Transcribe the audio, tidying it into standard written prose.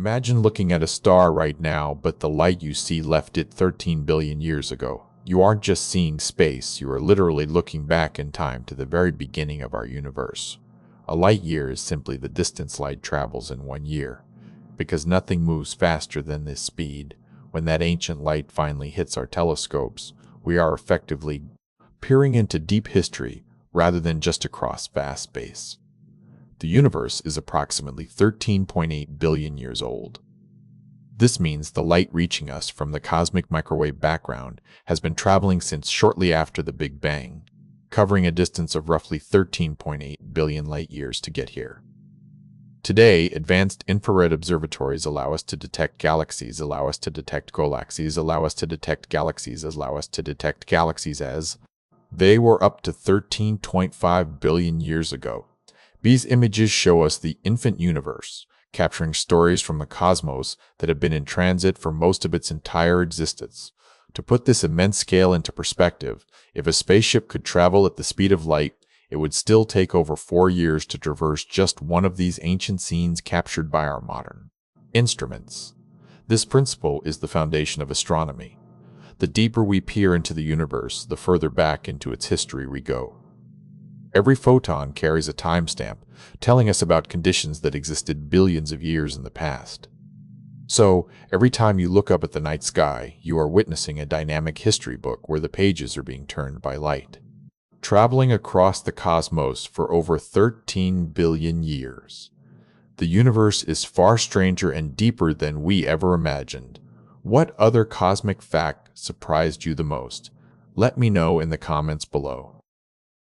Imagine looking at a star right now, but the light you see left it 13 billion years ago. You aren't just seeing space, you are literally looking back in time to the very beginning of our universe. A light year is simply the distance light travels in 1 year. Because nothing moves faster than this speed, when that ancient light finally hits our telescopes, we are effectively peering into deep history rather than just across vast space. The universe is approximately 13.8 billion years old. This means the light reaching us from the cosmic microwave background has been traveling since shortly after the Big Bang, covering a distance of roughly 13.8 billion light years to get here. Today, advanced infrared observatories allow us to detect galaxies, allow us to detect galaxies, allow us to detect galaxies, allow us to detect galaxies as they were up to 13.5 billion years ago. These images show us the infant universe, capturing stories from the cosmos that have been in transit for most of its entire existence. To put this immense scale into perspective, if a spaceship could travel at the speed of light, it would still take over 4 years to traverse just one of these ancient scenes captured by our modern instruments. This principle is the foundation of astronomy. The deeper we peer into the universe, the further back into its history we go. Every photon carries a timestamp, telling us about conditions that existed billions of years in the past. So, every time you look up at the night sky, you are witnessing a dynamic history book where the pages are being turned by light. Traveling across the cosmos for over 13 billion years. The universe is far stranger and deeper than we ever imagined. What other cosmic fact surprised you the most? Let me know in the comments below.